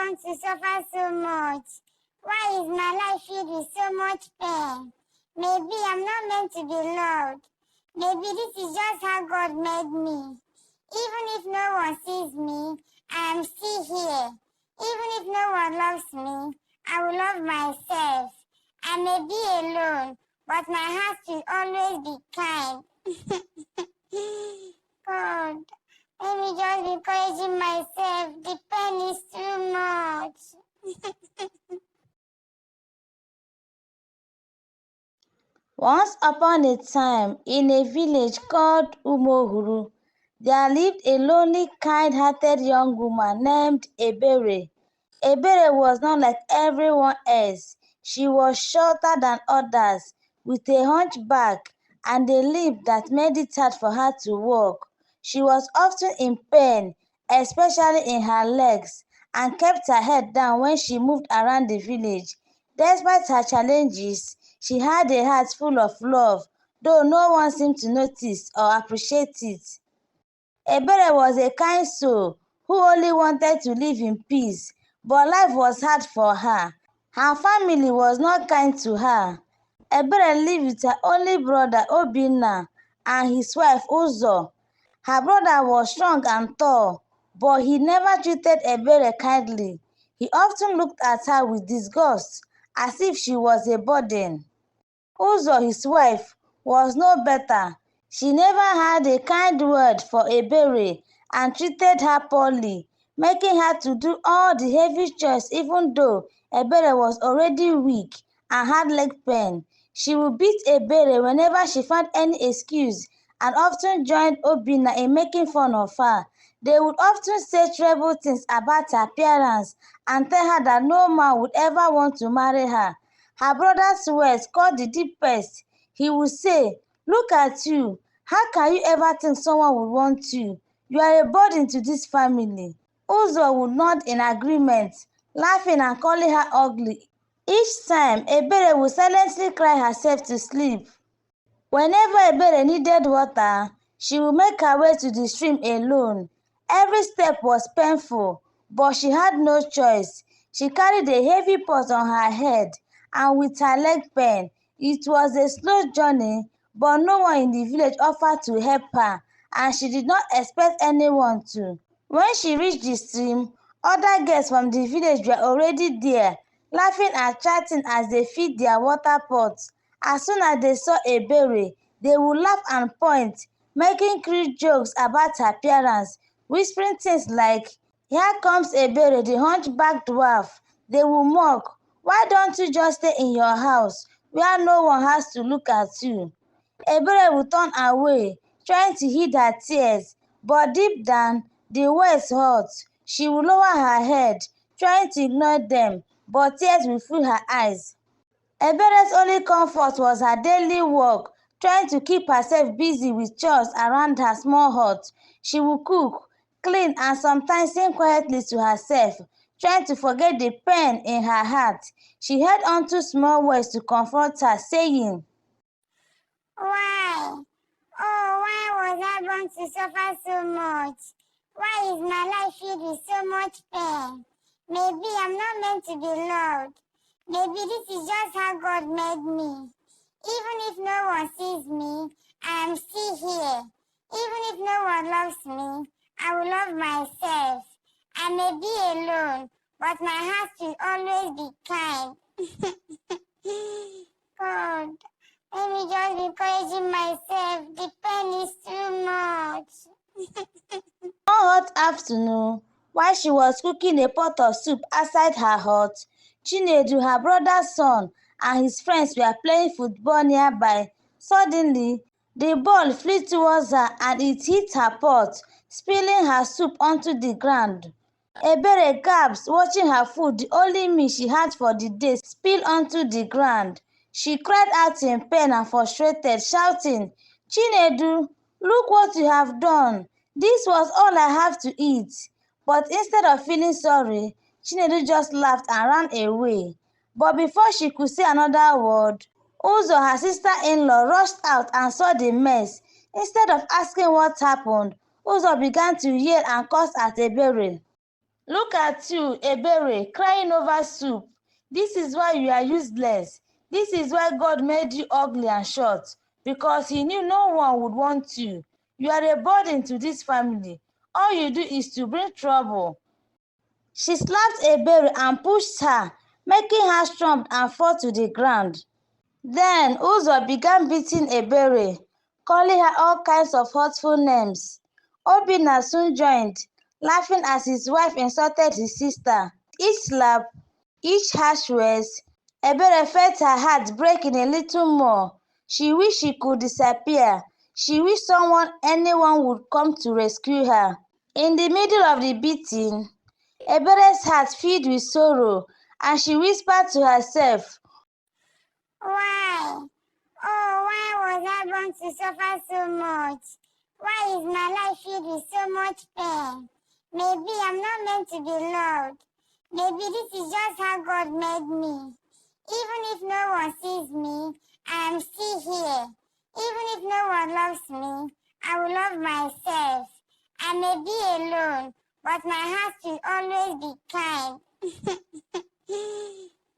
born to suffer so much? Why is my life filled with so much pain? Maybe I'm not meant to be loved. Maybe this is just how God made me. Even if no one sees me, I am still here. Even if no one loves me, I will love myself. I may be alone, but my heart will always be kind. God, let me just be encouraging myself. The pain is too much. Once upon a time, in a village called Umohuru, there lived a lonely, kind-hearted young woman named Ebere. Ebere was not like everyone else. She was shorter than others, with a hunchback and a limp that made it hard for her to walk. She was often in pain, especially in her legs, and kept her head down when she moved around the village. Despite her challenges, she had a heart full of love, though no one seemed to notice or appreciate it. Ebere was a kind soul who only wanted to live in peace, but life was hard for her. Her family was not kind to her. Ebere lived with her only brother Obinna and his wife Uzo. Her brother was strong and tall, but he never treated Ebere kindly. He often looked at her with disgust, as if she was a burden. Uzo, his wife, was no better. She never had a kind word for Ebere and treated her poorly, making her to do all the heavy chores even though Ebere was already weak and had leg pain. She would beat Ebere whenever she found any excuse and often joined Obinna in making fun of her. They would often say terrible things about her appearance and tell her that no man would ever want to marry her. Her brother's words cut the deepest. He would say, "Look at you. How can you ever think someone would want you? You are a burden to this family." Uzo would nod in agreement, laughing and calling her ugly. Each time, Ebere would silently cry herself to sleep. Whenever Ebere needed water, she would make her way to the stream alone. Every step was painful, but she had no choice. She carried a heavy pot on her head, and with her leg pain, it was a slow journey, but no one in the village offered to help her, and she did not expect anyone to. When she reached the stream, other girls from the village were already there, laughing and chatting as they filled their water pots. As soon as they saw Ebere, they would laugh and point, making crude jokes about her appearance, whispering things like, "Here comes Ebere, the hunchback dwarf." They would mock, "Why don't you just stay in your house, where no one has to look at you?" Ebere would turn away, trying to hide her tears, but deep down, the words hurt. She would lower her head, trying to ignore them, but tears would fill her eyes. Ebere's only comfort was her daily work, trying to keep herself busy with chores around her small hut. She would cook, clean, and sometimes sing quietly to herself, trying to forget the pain in her heart. She held on to small words to comfort her, saying, Why? Oh, why was I born to suffer so much? Why is my life filled with so much pain? Maybe I'm not meant to be loved. Maybe this is just how God made me. Even if no one sees me, I am still here. Even if no one loves me, I will love myself. I may be alone, but my heart will always be kind. God, let me just be encouraging myself. The pain is too much. One hot afternoon, while she was cooking a pot of soup outside her hut, Chinedu, her brother's son, and his friends were playing football nearby. Suddenly, the ball flew towards her and it hit her pot, spilling her soup onto the ground. Ebere gasped, watching her food, the only meal she had for the day, spill onto the ground. She cried out in pain and frustrated, shouting, "Chinedu, look what you have done. This was all I have to eat." But instead of feeling sorry, Chinedu just laughed and ran away. But before she could say another word, Uzo, her sister-in-law, rushed out and saw the mess. Instead of asking what happened, Uzo began to yell and curse at Ebere. Look at you, Ebere, crying over soup. This is why you are useless. This is why God made you ugly and short, because he knew no one would want you. You are a burden to this family. All you do is to bring trouble. She slapped Ebere and pushed her, making her stumble and fall to the ground. Then Uzo began beating Ebere, calling her all kinds of hurtful names. Obinna soon joined, laughing as his wife insulted his sister. With each slap, each harsh words, Ebere felt her heart breaking a little more. She wished she could disappear. She wished anyone would come to rescue her. In the middle of the beating, Ebere's heart filled with sorrow, and she whispered to herself, Why? Oh, why was I born to suffer so much? Why is my life filled with so much pain? Maybe I'm not meant to be loved. Maybe this is just how God made me. Even if no one sees me, I am still here. Even if no one loves me, I will love myself. I may be alone, but my heart will always be kind.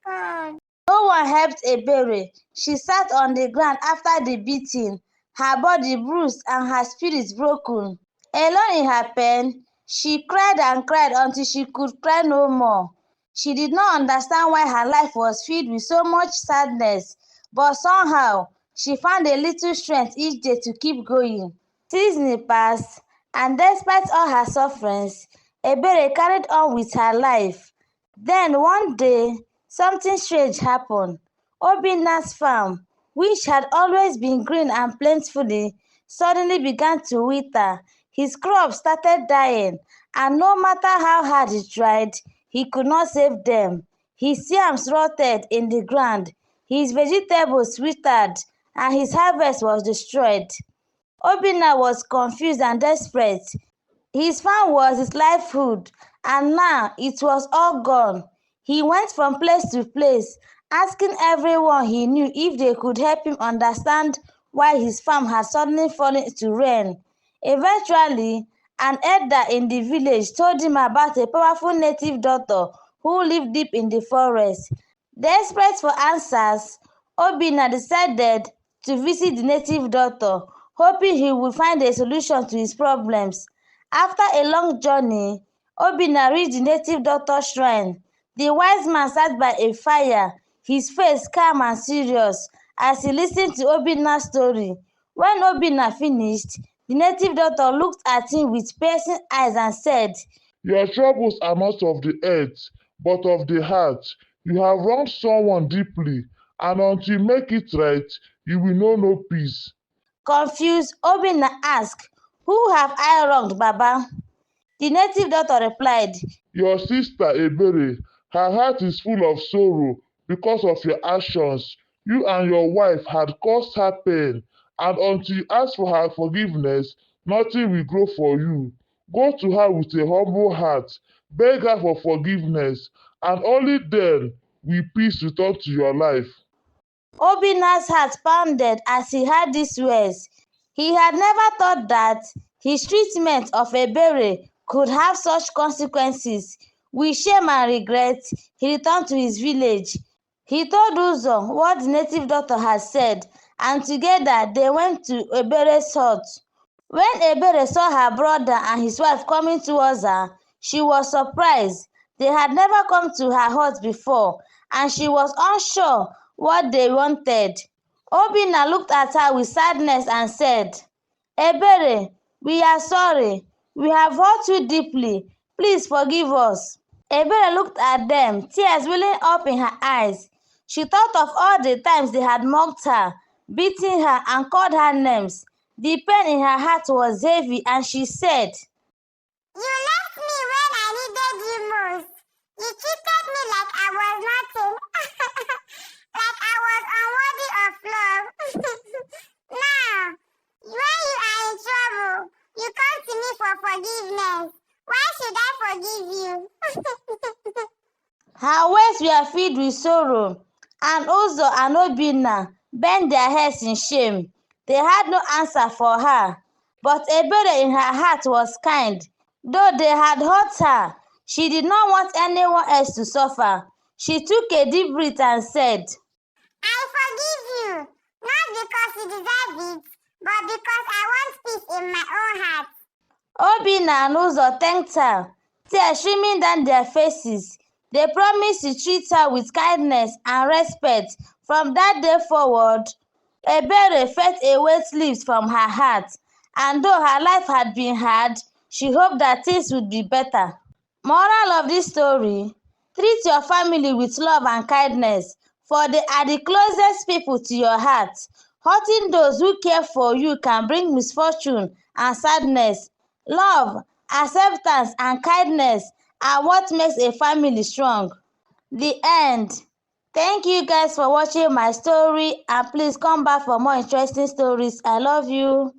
God. no one helped Ebere. She sat on the ground after the beating, her body bruised and her spirit broken. Alone in her pain, she cried and cried until she could cry no more. She did not understand why her life was filled with so much sadness, but somehow she found a little strength each day to keep going. Seasons passed, and despite all her sufferings, Ebere carried on with her life. Then one day, something strange happened. Obinna's farm, which had always been green and plentifully, suddenly began to wither. His crops started dying, and no matter how hard he tried, he could not save them. His yams rotted in the ground, his vegetables withered, and his harvest was destroyed. Obinna was confused and desperate. His farm was his livelihood, and now it was all gone. He went from place to place, asking everyone he knew if they could help him understand why his farm had suddenly fallen to ruin. Eventually, an elder in the village told him about a powerful native doctor who lived deep in the forest. Desperate for answers, Obinna decided to visit the native doctor, hoping he would find a solution to his problems. After a long journey, Obinna reached the native doctor's shrine. The wise man sat by a fire, his face calm and serious, as he listened to Obinna's story. When Obinna finished, the native doctor looked at him with piercing eyes and said, Your troubles are not of the earth, but of the heart. You have wronged someone deeply, and until you make it right, you will know no peace. Confused, Obinna asked, "Who have I wronged, Baba?" The native doctor replied, Your sister Ebere, her heart is full of sorrow because of your actions. You and your wife had caused her pain, and until you ask for her forgiveness, nothing will grow for you. Go to her with a humble heart, beg her for forgiveness, and only then will peace return to your life. Obinna's heart pounded as he heard these words. He had never thought that his treatment of Ebere could have such consequences. With shame and regret, he returned to his village. He told Uzo what the native doctor had said, and together they went to Ebere's hut. When Ebere saw her brother and his wife coming towards her, she was surprised. They had never come to her hut before, and she was unsure what they wanted. Obinna looked at her with sadness and said, "Ebere, we are sorry. We have hurt you deeply. Please forgive us." Ebere looked at them, tears welling up in her eyes. She thought of all the times they had mocked her, beaten her, and called her names. The pain in her heart was heavy, and she said, You left me when I needed you most. You treated me like I was nothing. Like I was unworthy of love. Now, when you are in trouble, you come to me for forgiveness. Why should I forgive you? Her words were filled with sorrow, and Uzo and Obinna bent their heads in shame. They had no answer for her, but Ebere in her heart was kind. Though they had hurt her, She did not want anyone else to suffer. She took a deep breath and said, I forgive you, not because you deserve it, but because I want peace in my own heart. Obinna and Uzo thanked her, tears streaming down their faces. They promised to treat her with kindness and respect. From that day forward, Ebere felt a weight lift from her heart, and though her life had been hard, she hoped that things would be better. Moral of this story: treat your family with love and kindness, for they are the closest people to your heart. Hurting those who care for you can bring misfortune and sadness. Love, acceptance, and kindness are what makes a family strong. The end. Thank you guys for watching my story, and please come back for more interesting stories. I love you.